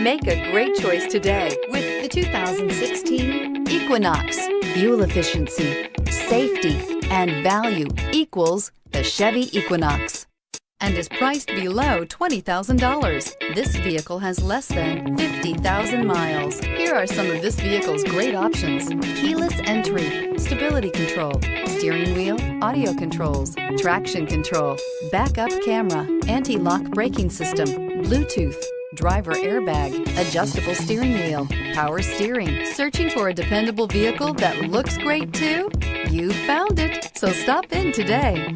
Make a great choice today with the 2016 Equinox. Fuel efficiency, safety, and value equals the Chevy Equinox and is priced below $20,000. This vehicle has less than 50,000 miles. Here are some of this vehicle's great options: keyless entry, stability control, steering wheel audio controls, traction control, backup camera, anti-lock braking system, Bluetooth, driver airbag, adjustable steering wheel, power steering. Searching for a dependable vehicle that looks great too? You found it, so stop in today.